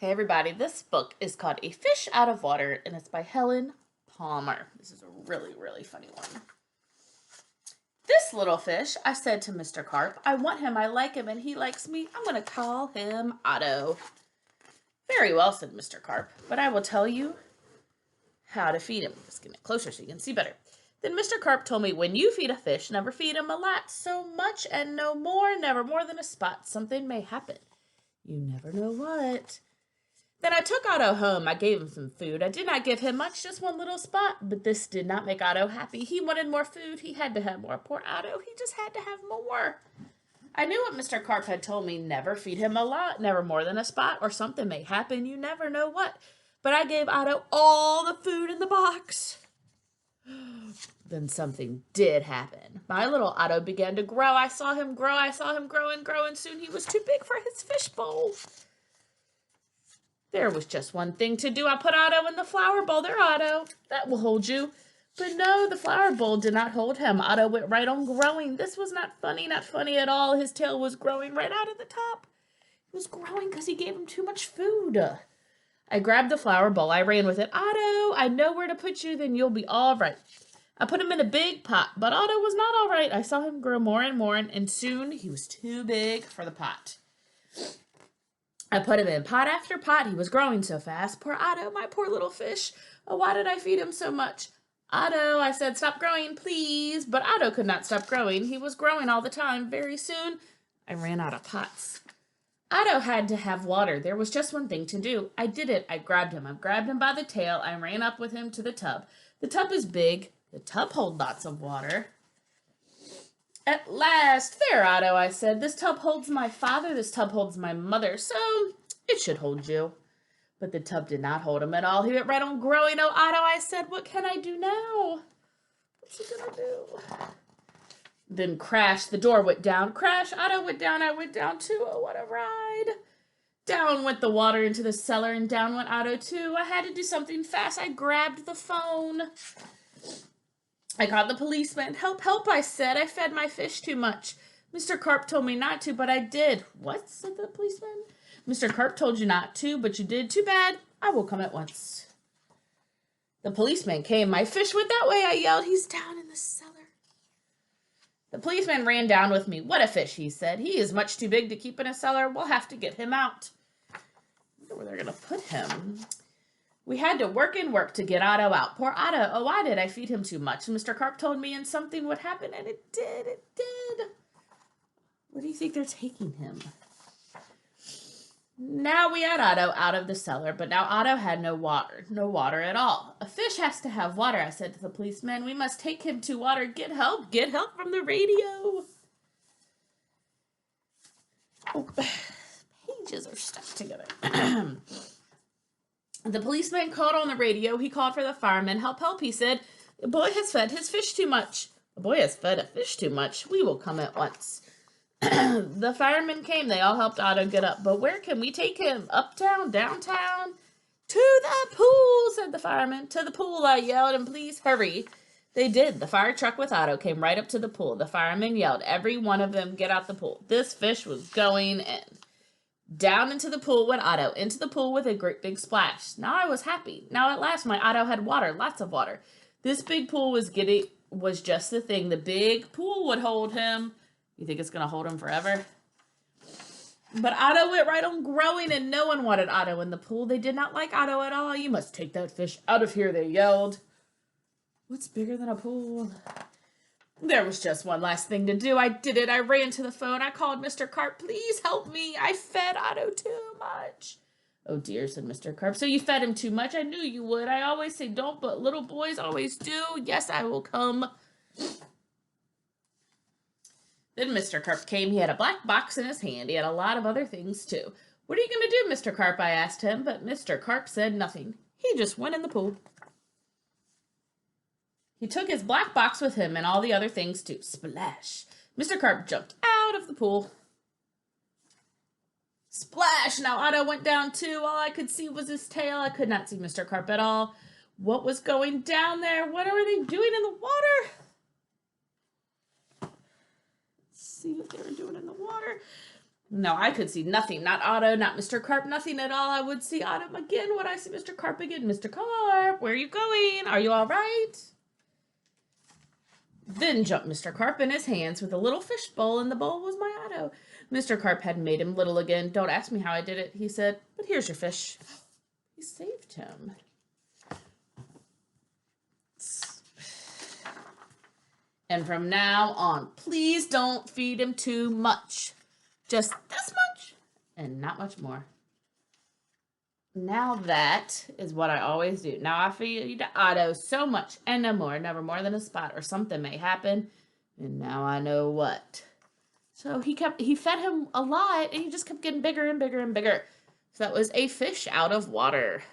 Hey everybody, this book is called A Fish Out of Water and it's by Helen Palmer. This is a really funny one. This little fish, I said to Mr. Carp, I want him, I like him, and he likes me. I'm going to call him Otto. Very well, said Mr. Carp, but I will tell you how to feed him. Just get it closer so you can see better. Then Mr. Carp told me, when you feed a fish, never feed him a lot, so much and no more, never more than a spot. Something may happen. You never know what. Then I took Otto home. I gave him some food. I did not give him much, just one little spot, but this did not make Otto happy. He wanted more food. He had to have more. Poor Otto, he just had to have more. I knew what Mr. Carp had told me. Never feed him a lot, never more than a spot, or something may happen. You never know what. But I gave Otto all the food in the box. Then something did happen. My little Otto began to grow. I saw him grow. I saw him grow, and soon he was too big for his fishbowl. There was just one thing to do. I put Otto in the flower bowl. There, Otto. That will hold you. But no, the flower bowl did not hold him. Otto went right on growing. This was not funny at all. His tail was growing right out of the top. It was growing because he gave him too much food. I grabbed the flower bowl. I ran with it. Otto, I know where to put you, then you'll be all right. I put him in a big pot, but Otto was not all right. I saw him grow more and more, and soon he was too big for the pot. I put him in pot after pot. He was growing so fast. Poor Otto, my poor little fish. Oh, why did I feed him so much? Otto, I said, stop growing, please. But Otto could not stop growing. He was growing all the time. Very soon, I ran out of pots. Otto had to have water. There was just one thing to do. I did it. I grabbed him. I grabbed him by the tail. I ran up with him to the tub. The tub is big. The tub holds lots of water. At last, there, Otto, I said. This tub holds my father, this tub holds my mother, so it should hold you. But the tub did not hold him at all. He went right on growing. Oh, Otto, I said, what can I do now? What's he gonna do? Then crash, the door went down. Crash, Otto went down, I went down too. Oh, what a ride. Down went the water into the cellar, and down went Otto too. I had to do something fast. I grabbed the phone. I called the policeman. Help, help, I said. I fed my fish too much. Mr. Carp told me not to, but I did. What? Said the policeman. Mr. Carp told you not to, but you did. Too bad. I will come at once. The policeman came. My fish went that way, I yelled. He's down in the cellar. The policeman ran down with me. What a fish, he said. He is much too big to keep in a cellar. We'll have to get him out. I wonder where they're going to put him. We had to work and work to get Otto out. Poor Otto. Oh, why did I feed him too much? Mr. Carp told me and something would happen, and it did. It did. Where do you think they're taking him? Now we had Otto out of the cellar, but now Otto had no water at all. A fish has to have water, I said to the policeman. We must take him to water. Get help from the radio. Oh, pages are stuck together. The policeman called on the radio. He called for the fireman. Help, help, he said. The boy has fed his fish too much. The boy has fed a fish too much. We will come at once. The firemen came. They all helped Otto get up. But where can we take him? Uptown? Downtown? To the pool, said the fireman. To the pool, I yelled, and please hurry. They did. The fire truck with Otto came right up to the pool. The firemen yelled, every one of them, get out the pool. This fish was going in. Down into the pool went Otto, into the pool with a great big splash. Now I was happy. Now at last my Otto had water, lots of water. This big pool was just the thing. The big pool would hold him. You think it's going to hold him forever? But Otto went right on growing, and no one wanted Otto in the pool. They did not like Otto at all. You must take that fish out of here, they yelled. What's bigger than a pool? There was just one last thing to do. I did it. I ran to the phone. I called Mr. Carp. Please help me. I fed Otto too much. Oh dear, said Mr. Carp. So you fed him too much? I knew you would. I always say don't, but little boys always do. Yes, I will come. Then Mr. Carp came. He had a black box in his hand. He had a lot of other things too. What are you going to do, Mr. Carp? I asked him, but Mr. Carp said nothing. He just went in the pool. He took his black box with him and all the other things too. Splash! Mr. Carp jumped out of the pool. Splash! Now Otto went down too. All I could see was his tail. I could not see Mr. Carp at all. What was going down there? What are they doing in the water? Let's see what they were doing in the water. No, I could see nothing. Not Otto, not Mr. Carp, nothing at all. I would see Otto again. Would I see Mr. Carp again? Mr. Carp, where are you going? Are you all right? Then jumped Mr. Carp in his hands with a little fish bowl, and the bowl was my Otto. Mr. Carp had made him little again. Don't ask me how I did it, he said, but here's your fish. He saved him. And from now on, please don't feed him too much. Just this much and not much more. Now that is what I always do. Now I feed Otto so much and no more, never more than a spot or something may happen. And now I know what. So he fed him a lot and he just kept getting bigger and bigger and bigger. So that was a fish out of water.